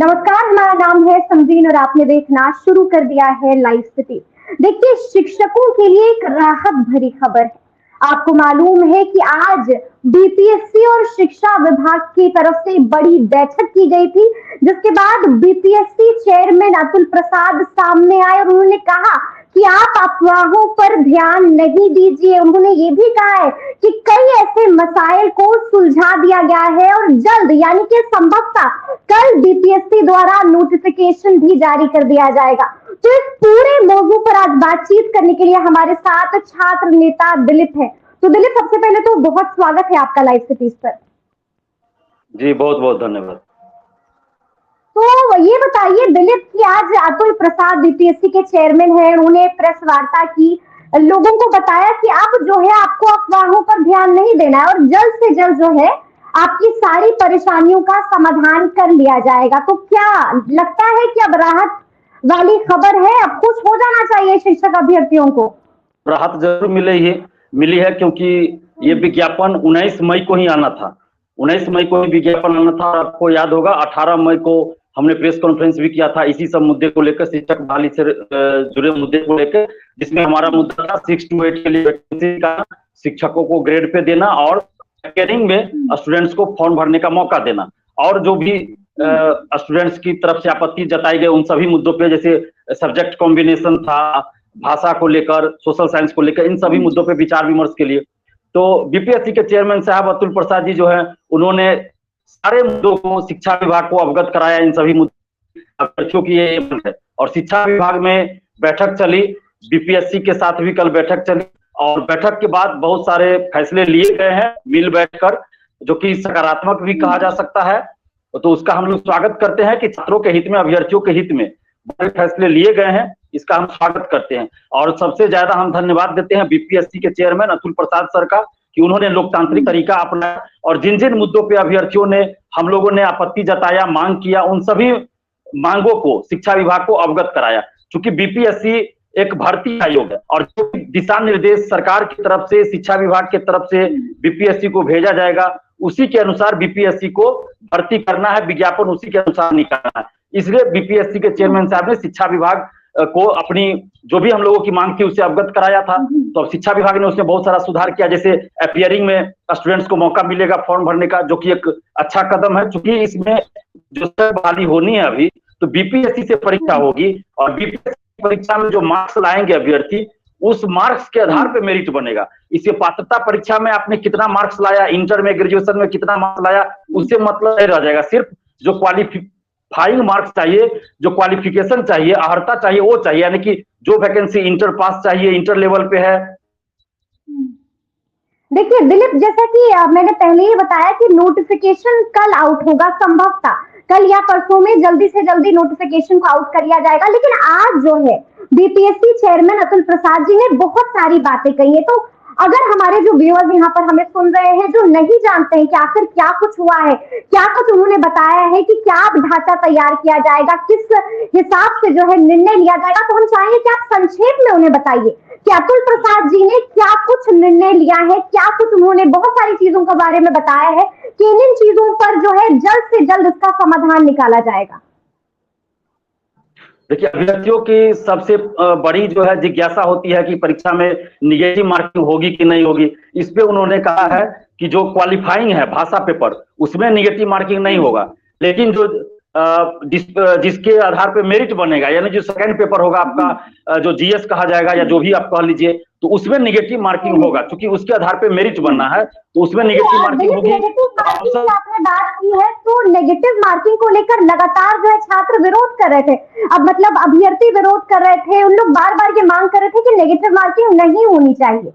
नमस्कार, हमारा नाम है समरीन और आपने देखना शुरू कर दिया है लाइव सिटी। देखिए, शिक्षकों के लिए एक राहत भरी खबर है। आपको मालूम है कि आज बीपीएससी और शिक्षा विभाग की तरफ से बड़ी बैठक की गई थी, जिसके बाद बीपीएससी चेयरमैन अतुल प्रसाद सामने आए और उन्होंने कहा कि आप अफवाहों पर ध्यान नहीं दीजिए। उन्होंने ये भी कहा है कि कई ऐसे मसाइल को सुलझा दिया गया है और जल्द यानी कि संभवतः कल बीपीएससी द्वारा नोटिफिकेशन भी जारी कर दिया जाएगा। तो इस पूरे मौजू पर आज बातचीत करने के लिए हमारे साथ छात्र नेता दिलीप है। तो दिलीप, सबसे पहले तो बहुत स्वागत है आपका लाइव सिटीज पर। जी बहुत बहुत धन्यवाद। तो ये बताइए दिलीप कि आज अतुल प्रसाद बीपीएससी के चेयरमैन हैं, उन्होंने प्रेस वार्ता की, लोगों को बताया कि अब जो है आपको अफवाहों पर ध्यान नहीं देना है और जल्द से जल्द जो है आपकी सारी परेशानियों का समाधान कर लिया जाएगा। तो क्या लगता है कि अब राहत वाली खबर है, अब खुश हो जाना चाहिए शिक्षक अभ्यर्थियों को? राहत जरूर मिली है क्योंकि ये विज्ञापन 19 मई को ही आना था। 19 मई को ही विज्ञापन आना था। आपको याद होगा 18 मई को हमने प्रेस कॉन्फ्रेंस भी किया था इसी सब मुद्दे को लेकर, शिक्षक बहाली से जुड़े मुद्दे को लेकर, जिसमें हमारा मुद्दा था 6 to 8 के लिए वैकेंसी का, शिक्षकों को ग्रेड पे देना और कैरिंग में स्टूडेंट्स को फॉर्म भरने का मौका देना, और जो भी स्टूडेंट्स की तरफ से आपत्ति जताई गई उन सभी मुद्दों पे, जैसे सब्जेक्ट कॉम्बिनेशन था, भाषा को लेकर, सोशल साइंस को लेकर, इन सभी मुद्दों पे विचार विमर्श के लिए तो बीपीएससी के चेयरमैन साहब अतुल प्रसाद जी जो है उन्होंने सारे मुद्दों को शिक्षा विभाग को अवगत कराया। इन सभी मुद्दों की ये है और शिक्षा विभाग में बैठक चली, बीपीएससी के साथ भी कल बैठक चली और बैठक के बाद बहुत सारे फैसले लिए गए हैं मिल बैठकर, जो कि सकारात्मक भी कहा जा सकता है। तो उसका हम लोग स्वागत करते हैं कि छात्रों के हित में, अभ्यर्थियों के हित में बड़े फैसले लिए गए हैं, इसका हम स्वागत करते हैं। और सबसे ज्यादा हम धन्यवाद देते हैं बीपीएससी के चेयरमैन अतुल प्रसाद सर का कि उन्होंने लोकतांत्रिक तरीका अपनाया और जिन जिन मुद्दों पे अभ्यर्थियों ने, हम लोगों ने आपत्ति जताया, मांग किया, उन सभी मांगों को शिक्षा विभाग को अवगत कराया। क्योंकि बीपीएससी एक भर्ती आयोग है और जो दिशा निर्देश सरकार की तरफ से, शिक्षा विभाग की तरफ से बीपीएससी को भेजा जाएगा, उसी के अनुसार बीपीएससी को भर्ती करना है, विज्ञापन उसी के अनुसार निकालना है। इसलिए बीपीएससी के चेयरमैन साहब ने शिक्षा विभाग को अपनी जो भी हम लोगों की मांग थी उसे अवगत कराया था। तो अब शिक्षा विभाग ने उसमें बहुत सारा सुधार किया, जैसे अपीयरिंग में स्टूडेंट्स को मौका मिलेगा फॉर्म भरने का, जो कि एक अच्छा कदम है। क्योंकि इसमें जो बहाली होनी है अभी, तो बीपीएससी से परीक्षा होगी और बीपीएससी परीक्षा में जो मार्क्स लाएंगे अभ्यर्थी, उस मार्क्स के आधार पे मेरिट बनेगा। इससे पात्रता परीक्षा में आपने कितना मार्क्स लाया, इंटर में, ग्रेजुएशन में कितना मार्क्स लाया, उससे मतलब नहीं रह जाएगा। सिर्फ जो क्वालिफाइंग मार्क्स चाहिए, जो क्वालिफिकेशन चाहिए, अर्हता चाहिए, वो चाहिए। यानी कि जो वैकेंसी इंटर पास चाहिए, इंटर लेवल पे है। देखिए दिलीप, जैसा कि मैंने पहले ही बताया कि नोटिफिकेशन कल आउट होगा, संभवतः कल या परसों में जल्दी से जल्दी नोटिफिकेशन को आउट कर लिया जाएगा। लेकिन आज जो है बीपीएससी चेयरमैन अतुल प्रसाद जी ने बहुत सारी बातें कही है। तो अगर हमारे जो व्यूअर्स यहाँ पर हमें सुन रहे हैं, जो नहीं जानते हैं कि आखिर क्या कुछ हुआ है, क्या कुछ उन्होंने बताया है कि क्या ढांचा तैयार किया जाएगा, किस हिसाब से जो है निर्णय लिया जाएगा, तो हम चाहेंगे कि आप संक्षेप में उन्हें बताइए कि अतुल प्रसाद जी ने क्या कुछ निर्णय लिया है, क्या कुछ उन्होंने बहुत सारी चीजों के बारे में बताया है कि इन चीजों पर जो है जल्द से जल्द इसका समाधान निकाला जाएगा। देखिए, अभ्यर्थियों की सबसे बड़ी जो है जिज्ञासा होती है कि परीक्षा में निगेटिव मार्किंग होगी कि नहीं होगी। इस पे उन्होंने कहा है कि जो क्वालिफाइंग है भाषा पेपर, उसमें निगेटिव मार्किंग नहीं होगा, लेकिन जो जिसके आधार पे मेरिट बनेगा, यानी जो सेकंड पेपर होगा आपका, जो जीएस कहा जाएगा या जो भी आप कह लीजिए, तो उसमें निगेटिव मार्किंग होगा। क्योंकि उसके आधार पे मेरिट बनना है, तो उसमें निगेटिव मार्किंग होगी। आपने बात की है, तो नेगेटिव मार्किंग को लेकर लगातार जो है छात्र विरोध कर रहे थे, अब मतलब अभ्यर्थी विरोध कर रहे थे, उन लोग बार बार ये मांग कर रहे थे कि नेगेटिव मार्किंग नहीं होनी चाहिए।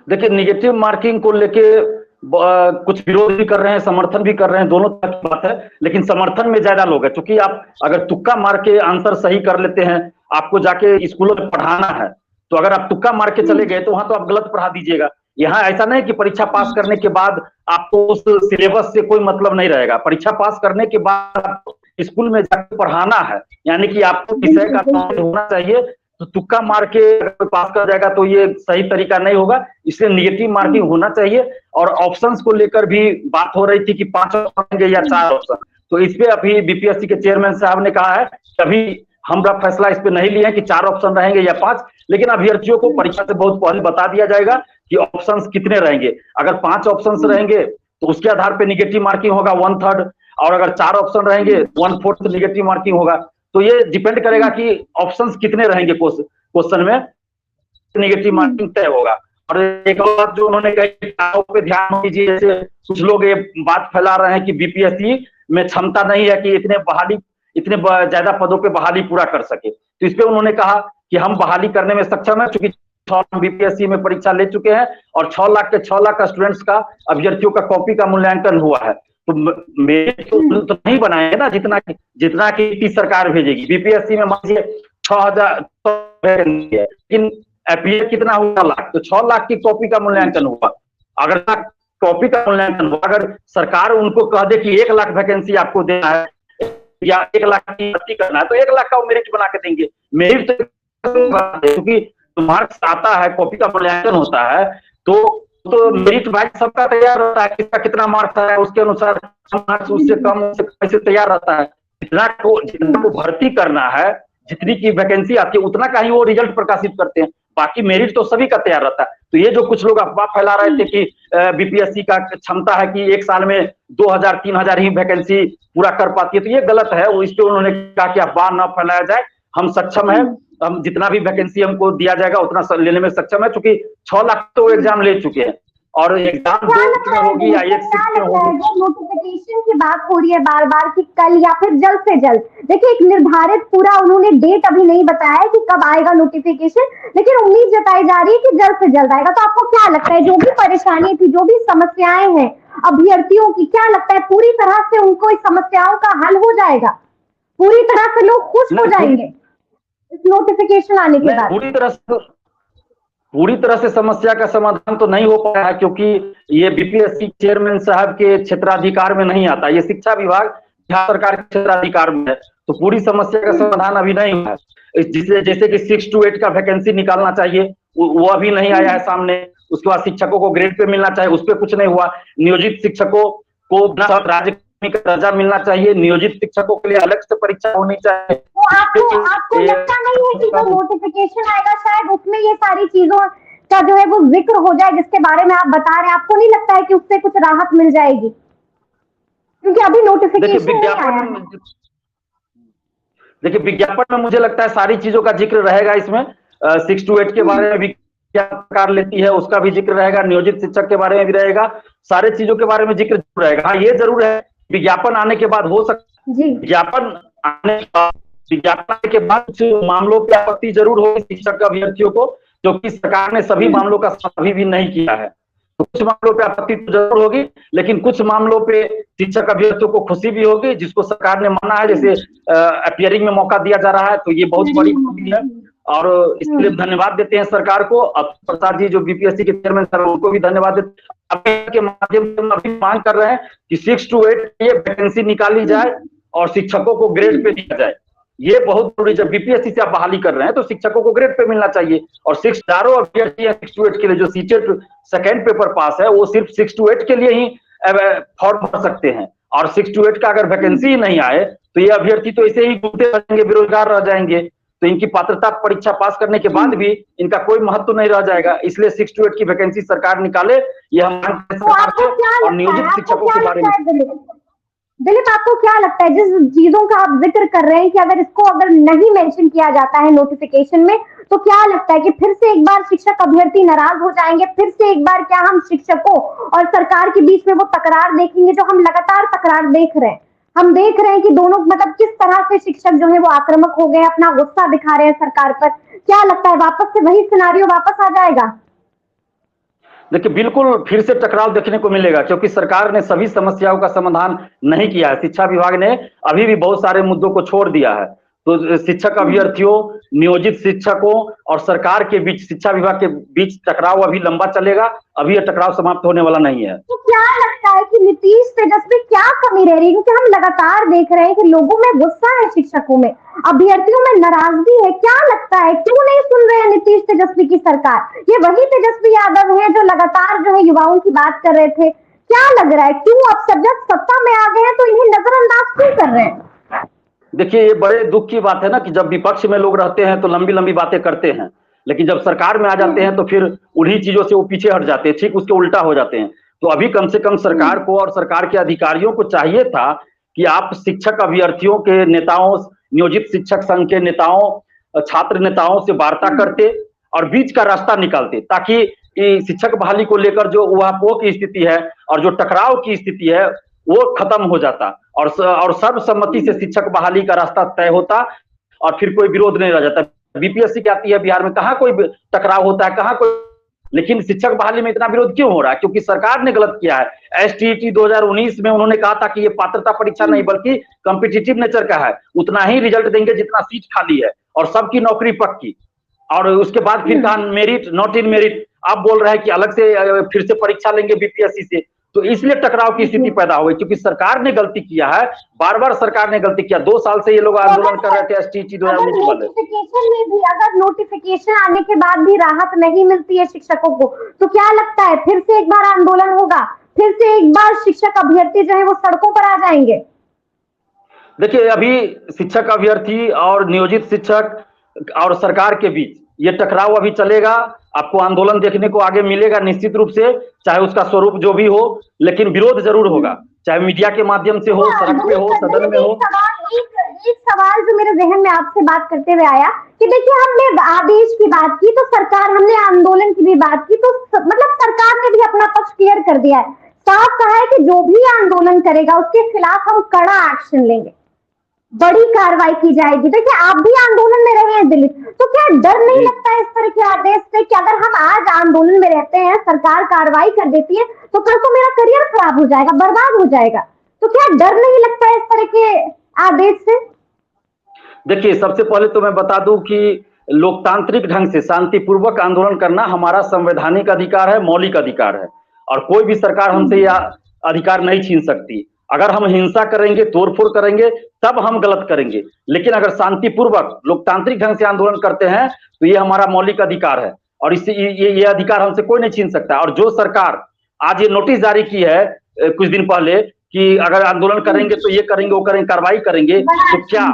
देखिए, नेगेटिव मार्किंग को लेके कुछ विरोध भी कर रहे हैं, समर्थन भी कर रहे हैं, दोनों तरह की बात है। लेकिन समर्थन में ज्यादा लोग है, क्योंकि आप अगर तुक्का मार के आंसर सही कर लेते हैं, आपको जाके स्कूलों में पढ़ाना है, तो अगर आप तुक्का मार के चले गए तो वहां तो आप गलत पढ़ा दीजिएगा। यहाँ ऐसा नहीं कि परीक्षा पास करने के बाद आपको उस सिलेबस से कोई मतलब नहीं रहेगा। परीक्षा पास करने के बाद आपको स्कूल में जाकर पढ़ाना है, यानी कि आपको विषय का नॉलेज होना चाहिए। तो तुक्का मार के अगर पास कर जाएगा तो ये सही तरीका नहीं होगा, इसलिए निगेटिव मार्किंग होना चाहिए। और ऑप्शंस को लेकर भी बात हो रही थी कि 5 ऑप्शन या 4 ऑप्शन, तो इस पे अभी बीपीएससी के चेयरमैन साहब ने कहा है कि अभी हम फैसला इस पे नहीं लिए हैं कि 4 ऑप्शन रहेंगे या 5, लेकिन अभ्यर्थियों को परीक्षा से बहुत पहले बता दिया जाएगा कि ऑप्शंस कितने रहेंगे। अगर 5 ऑप्शंस रहेंगे तो उसके आधार पे निगेटिव मार्किंग होगा 1/3, और अगर 4 ऑप्शन रहेंगे 1/4 निगेटिव मार्किंग होगा। तो ये डिपेंड करेगा कि ऑप्शंस कितने रहेंगे क्वेश्चन में, निगेटिव मार्किंग तय होगा। और एक और बात जो उन्होंने कही पे ध्यान दीजिए, जैसे कुछ लोग ये बात फैला रहे हैं कि बीपीएससी में क्षमता नहीं है कि इतने ज्यादा पदों पे बहाली पूरा कर सके। तो इस पे उन्होंने कहा कि हम बहाली करने में सक्षम है, क्योंकि 6 बीपीएससी में परीक्षा ले चुके हैं और 6 लाख का स्टूडेंट्स का अभ्यर्थियों का कॉपी का मूल्यांकन हुआ है। तो मेरिट तो नहीं बनाएंगे ना जितना की सरकार भेजेगी। बीपीएससी में मान लीजिए 6,000 है, लेकिन एपीए कितना हुआ लाख, तो 6 लाख की कॉपी का मूल्यांकन हुआ। अगर कॉपी का मूल्यांकन हुआ, अगर सरकार उनको कह दे कि 1 लाख वैकेंसी आपको देना है या 1 लाख की भर्ती करना है, तो 1 लाख का मेरिट बना के देंगे। मेरिट क्योंकि मार्क्स आता है, कॉपी का मूल्यांकन होता है, तो मेरिट बैच सबका तैयार रहता है, किसका कितना मार्क्स है उसके अनुसार मार्क्स उससे कम उससे कैसे तैयार रहता है। जितना को भर्ती करना है, जितनी की वैकेंसी आती है उतना का ही वो रिजल्ट प्रकाशित करते हैं, बाकी मेरिट तो सभी का तैयार रहता है। तो ये जो कुछ लोग अफवाह फैला रहे थे कि बीपीएससी का क्षमता है कि एक साल में 2000-3000 ही वैकेंसी पूरा कर पाती है, तो ये गलत है। वो इसलिए उन्होंने कहा कि अफवाह न फैलाया जाए, हम सक्षम है, हम जितना भी वैकेंसी हमको दिया जाएगा उतना लेने में सक्षम है, क्योंकि 6 लाख तो एग्जाम ले चुके हैं और एग्जाम 2 में होगी या 1 शिफ्ट में होगी। नोटिफिकेशन की बात हो रही है बार बार कि कल या फिर जल्द से जल्द, देखिए एक निर्धारित पूरा उन्होंने डेट अभी नहीं बताया कि कब आएगा नोटिफिकेशन, लेकिन उम्मीद जताई जा रही है कि जल्द से जल्द आएगा। तो आपको क्या लगता है, जो भी परेशानी थी, जो भी समस्याएं हैं अभ्यर्थियों की, क्या लगता है पूरी तरह से उनको इस समस्याओं का हल हो जाएगा, पूरी तरह से लोग खुश हो जाएंगे इस नोटिफिकेशन आने के बाद? पूरी तरह से समस्या का समाधान तो नहीं हो पाया है, क्योंकि ये बीपीएससी चेयरमैन साहब के क्षेत्राधिकार में नहीं आता, ये शिक्षा विभाग बिहार सरकार के क्षेत्राधिकार में है। तो पूरी समस्या का समाधान अभी नहीं हुआ है। जैसे कि 6 to 8 का वैकेंसी निकालना चाहिए, वो अभी नहीं आया है सामने। उसके बाद शिक्षकों को ग्रेड पे मिलना चाहिए, उस पर कुछ नहीं हुआ। नियोजित शिक्षकों को राज्य का दर्जा मिलना चाहिए, नियोजित शिक्षकों के लिए अलग से परीक्षा होनी चाहिए। तो आपको लगता नहीं है कि जो नोटिफिकेशन आएगा शायद उसमें ये सारी चीजों का जो है वो जिक्र हो जाए जिसके बारे में आप बता रहे हैं? आपको नहीं लगता है कि उससे कुछ राहत मिल जाएगी, क्योंकि अभी नोटिफिकेशन नहीं आया है? देखिए विज्ञापन में मुझे लगता है सारी चीजों का जिक्र रहेगा इसमें। 6 to 8 के बारे में भी क्या सरकार लेती है उसका भी जिक्र रहेगा, नियोजित शिक्षक के बारे में भी रहेगा, सारे चीजों के बारे में जिक्र जरूर रहेगा। हाँ ये जरूर है, विज्ञापन आने के बाद हो सकता है, विज्ञापन आने के बाद कुछ मामलों की आपत्ति जरूर होगी शिक्षक अभ्यर्थियों को, क्योंकि सरकार ने सभी मामलों का अभी भी नहीं किया है। तो कुछ मामलों पे आपत्ति तो जरूर होगी, लेकिन कुछ मामलों पे शिक्षक अभ्यर्थियों को खुशी भी होगी, जिसको सरकार ने माना है, जैसे अपियरिंग में मौका दिया जा रहा है, तो ये बहुत बड़ी खुशी है और इसके लिए धन्यवाद देते हैं सरकार को। अब प्रसाद जी जो बीपीएससी के चेयरमैन सर, उनको भी धन्यवाद देते हैं। के माध्यम से हम अभी मांग कर रहे हैं कि 6 to 8 ये वैकेंसी निकाली जाए और शिक्षकों को ग्रेड पे दिया जाए। ये बहुत जरूरी, जब बीपीएससी से आप बहाली कर रहे हैं तो शिक्षकों को ग्रेड पे मिलना चाहिए। और 6 अभ्यर्थी 6 to 8 के लिए जो सीटेट सेकेंड पेपर पास है वो सिर्फ 6 to 8 के लिए ही फॉर्म भर सकते हैं, और 6 to 8 का अगर वैकेंसी नहीं आए तो ये अभ्यर्थी तो ऐसे ही घूमते रहेंगे, बेरोजगार रह जाएंगे। तो इनकी पात्रता परीक्षा पास करने के बाद भी इनका कोई महत्व नहीं रह जाएगा। इसलिए 6 to 8 की वैकेंसी सरकार निकाले, ये हम सरकार से। और नियोजित शिक्षकों के बारे में दिलीप, आपको क्या लगता है जिस चीजों का आप जिक्र कर रहे हैं कि अगर नहीं मेंशन किया जाता है नोटिफिकेशन में, तो क्या लगता है कि फिर से एक बार शिक्षक अभ्यर्थी नाराज हो जाएंगे? फिर से एक बार क्या हम शिक्षकों और सरकार के बीच में वो तकरार देखेंगे जो हम लगातार तकरार देख रहे हैं? हम देख रहे हैं कि दोनों मतलब किस तरह से शिक्षक जो है वो आक्रामक हो गए, अपना गुस्सा दिखा रहे हैं सरकार पर। क्या लगता है वापस से वही सिनारियो वापस आ जाएगा? देखिए बिल्कुल फिर से टकराव देखने को मिलेगा, क्योंकि सरकार ने सभी समस्याओं का समाधान नहीं किया है। शिक्षा विभाग ने अभी भी बहुत सारे मुद्दों को छोड़ दिया है। तो शिक्षक अभ्यर्थियों, नियोजित शिक्षकों और सरकार के बीच, शिक्षा विभाग के बीच टकराव अभी लंबा चलेगा, अभी यह टकराव समाप्त होने वाला नहीं है। तो क्या लगता है कि नीतीश तेजस्वी क्या कमी रह रही है? क्योंकि हम लगातार देख रहे हैं कि लोगों में गुस्सा है, शिक्षकों में, अभ्यर्थियों में नाराजगी है। क्या लगता है क्यों नहीं सुन रहे हैं नीतीश तेजस्वी की सरकार? ये वही तेजस्वी यादव है जो लगातार जो है युवाओं की बात कर रहे थे। क्या लग रहा है, क्यों अब सब जब सत्ता में आ गए हैं तो इन्हें नजरअंदाज क्यों कर रहे हैं? देखिए, ये बड़े दुख की बात है ना कि जब विपक्ष में लोग रहते हैं तो लंबी लंबी बातें करते हैं, लेकिन जब सरकार में आ जाते हैं तो फिर उन्हीं चीजों से वो पीछे हट जाते हैं, ठीक उसके उल्टा हो जाते हैं। तो अभी कम से कम सरकार को और सरकार के अधिकारियों को चाहिए था कि आप शिक्षक अभ्यर्थियों के नेताओं, नियोजित शिक्षक संघ के नेताओं, छात्र नेताओं से वार्ता करते और बीच का रास्ता निकालते, ताकि शिक्षक बहाली को लेकर जो उहापोह की स्थिति है और जो टकराव की स्थिति है वो खत्म हो जाता और सर्वसम्मति से शिक्षक बहाली का रास्ता तय होता और फिर कोई विरोध नहीं रह जाता। बीपीएससी क्या आती है बिहार में, कहाँ कोई टकराव होता है, कहाँ कोई, लेकिन शिक्षक बहाली में इतना विरोध क्यों हो रहा है? क्योंकि सरकार ने गलत किया है। एसटीईटी 2019 में उन्होंने कहा था कि ये पात्रता परीक्षा नहीं बल्कि कॉम्पिटिटिव नेचर का है, उतना ही रिजल्ट देंगे जितना सीट खाली है और सबकी नौकरी पक्की। और उसके बाद फिर कहा मेरिट नॉट इन मेरिट, आप बोल रहे हैं कि अलग से फिर से परीक्षा लेंगे बीपीएससी से। तो इसलिए टकराव की स्थिति पैदा हो गई, क्योंकि सरकार ने गलती किया है, बार बार सरकार ने गलती किया। 2 साल से ये लोग आंदोलन कर रहे थे एसटीईटी 2019 वाले। नोटिफिकेशन में भी अगर नोटिफिकेशन आने के बाद भी राहत नहीं मिलती है शिक्षकों को, तो क्या लगता है फिर से एक बार आंदोलन होगा, फिर से एक बार शिक्षक अभ्यर्थी जो है वो सड़कों पर आ जाएंगे? देखिए, अभी शिक्षक अभ्यर्थी और नियोजित शिक्षक और सरकार के बीच ये टकराव अभी चलेगा। आपको आंदोलन देखने को आगे मिलेगा निश्चित रूप से, चाहे उसका स्वरूप जो भी हो, लेकिन विरोध जरूर होगा, चाहे मीडिया के माध्यम से हो, सड़क पे हो, सदन में हो। एक सवाल जो मेरे जहन में आपसे बात करते हुए आया कि देखिए, हमने आदेश की बात की तो सरकार, हमने आंदोलन की भी बात की तो मतलब सरकार ने भी अपना पक्ष क्लियर कर दिया है, साफ कहा है कि जो भी आंदोलन करेगा उसके खिलाफ हम कड़ा एक्शन लेंगे, बड़ी कार्रवाई की जाएगी। देखिए, आप भी आंदोलन में रहे हैं दिलीप, तो क्या डर नहीं लगता है इस तरह के आदेश से कि अगर हम आज आंदोलन में रहते हैं, सरकार कार्रवाई कर देती है तो कल को मेरा करियर खराब हो जाएगा, बर्बाद हो जाएगा, तो क्या डर नहीं लगता है इस तरह के आदेश से? देखिए, सबसे पहले तो मैं बता दूं कि लोकतांत्रिक ढंग से शांतिपूर्वक आंदोलन करना हमारा संवैधानिक अधिकार है, मौलिक अधिकार है, और कोई भी सरकार हमसे यह अधिकार नहीं छीन सकती। अगर हम हिंसा करेंगे, तोड़फोड़ करेंगे, तब हम गलत करेंगे, लेकिन अगर शांतिपूर्वक लोकतांत्रिक ढंग से आंदोलन करते हैं तो ये हमारा मौलिक अधिकार है और इससे ये अधिकार हमसे कोई नहीं छीन सकता। और जो सरकार आज ये नोटिस जारी की है कुछ दिन पहले कि अगर आंदोलन करेंगे तो ये करेंगे, वो करेंगे, कार्रवाई करेंगे, तो क्या,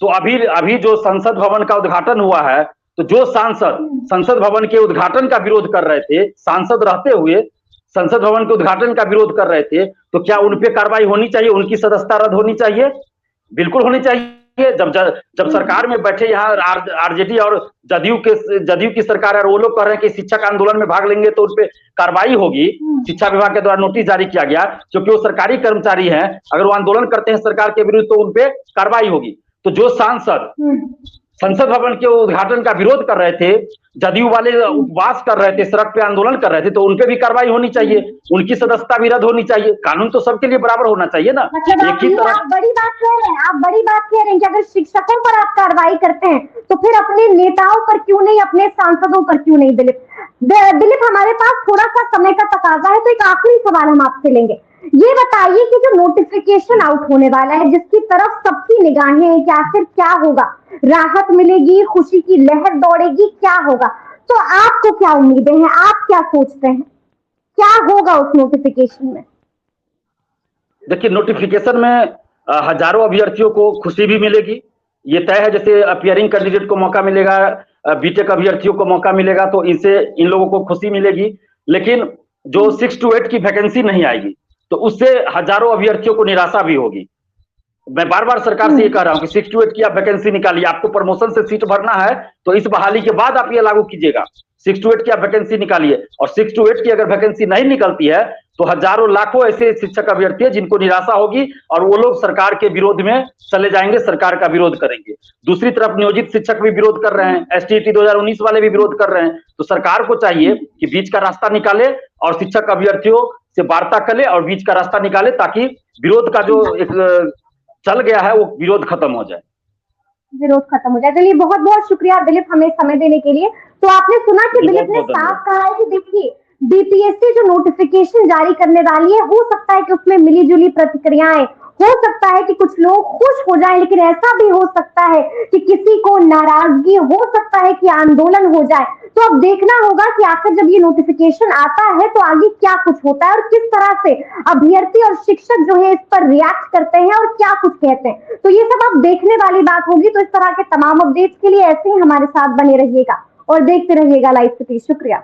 तो अभी जो संसद भवन का उद्घाटन हुआ है, तो जो सांसद संसद भवन के उद्घाटन का विरोध कर रहे थे, सांसद रहते हुए संसद भवन के उद्घाटन का विरोध कर रहे थे, तो क्या उन पे कार्रवाई होनी चाहिए, उनकी सदस्यता रद्द होनी चाहिए? बिल्कुल होनी चाहिए। जब सरकार में बैठे यहाँ आरजेडी और जदयू की सरकार है और वो लोग कह रहे हैं कि शिक्षक आंदोलन में भाग लेंगे तो उन पे कार्रवाई होगी, शिक्षा विभाग के द्वारा नोटिस जारी किया गया, क्योंकि वो सरकारी कर्मचारी हैं, अगर वो आंदोलन करते हैं सरकार के विरुद्ध तो उन पे कार्रवाई होगी। तो जो सांसद संसद भवन के उद्घाटन का विरोध कर रहे थे, जदयू वाले उपवास कर रहे थे, सड़क पे आंदोलन कर रहे थे, तो उनपे भी कार्रवाई होनी चाहिए, उनकी सदस्यता भी रद्द होनी चाहिए। कानून तो सबके लिए बराबर होना चाहिए ना। मतलब एक ही तरह आप बड़ी बात कह रहे हैं, आप बड़ी बात कह रहे हैं कि अगर शिक्षकों पर आप कार्रवाई करते हैं तो फिर अपने नेताओं पर क्यों नहीं, अपने सांसदों पर क्यों नहीं? दिलीप, हमारे पास थोड़ा सा समय का तकाजा है, तो एक आखिरी सवाल हम आपसे लेंगे। ये बताइए कि जो नोटिफिकेशन आउट होने वाला है, जिसकी तरफ सबकी निगाहें हैं कि आखिर क्या होगा, राहत मिलेगी, खुशी की लहर दौड़ेगी, क्या होगा, तो आपको क्या उम्मीदें हैं, आप क्या सोचते हैं, क्या होगा उस नोटिफिकेशन में? देखिए, नोटिफिकेशन में हजारों अभ्यर्थियों को खुशी भी मिलेगी, ये तय है। जैसे अपियरिंग कैंडिडेट को मौका मिलेगा, बीटेक अभ्यर्थियों को मौका मिलेगा, तो इससे इन लोगों को खुशी मिलेगी। लेकिन जो 6 to 8 की वैकेंसी नहीं आएगी तो उससे हजारों अभ्यर्थियों को निराशा भी होगी। मैं बार बार सरकार से ये कह रहा हूं कि 6 to 8 की आप वैकेंसी निकालिए, आपको प्रमोशन से सीट भरना है तो इस बहाली के बाद आप ये लागू कीजिएगा। 6 to 8 की आप वैकेंसी निकालिए, और 6 to 8 की अगर वैकेंसी नहीं निकलती है तो हजारों लाखों ऐसे शिक्षक अभ्यर्थी हैं जिनको निराशा होगी और वो लोग सरकार के विरोध में चले जाएंगे, सरकार का विरोध करेंगे। दूसरी तरफ नियोजित शिक्षक भी विरोध कर रहे हैं, एसटीईटी 2019 वाले भी विरोध कर रहे हैं। तो सरकार को चाहिए कि बीच का रास्ता निकाले और शिक्षक अभ्यर्थियों से वार्ता करे और बीच का रास्ता निकाले, ताकि विरोध का जो एक चल गया है वो विरोध खत्म हो जाए, विरोध खत्म हो जाए। चलिए, बहुत बहुत शुक्रिया दिलीप हमें समय देने के लिए। तो आपने सुना कि दिलीप ने साफ कहा है कि देखिए, बीपीएससी जो नोटिफिकेशन जारी करने वाली है, हो सकता है कि उसमें मिली जुली प्रतिक्रियाएं हो सकता है कि कुछ लोग खुश हो जाएं, लेकिन ऐसा भी हो सकता है कि किसी को नाराजगी, हो सकता है कि आंदोलन हो जाए। तो अब देखना होगा कि आखिर जब ये नोटिफिकेशन आता है तो आगे क्या कुछ होता है और किस तरह से अभ्यर्थी और शिक्षक जो है इस पर रिएक्ट करते हैं और क्या कुछ कहते हैं। तो ये सब अब देखने वाली बात होगी। तो इस तरह के तमाम अपडेट्स के लिए ऐसे ही हमारे साथ बने रहिएगा और देखते रहिएगा लाइव स्थिति। शुक्रिया।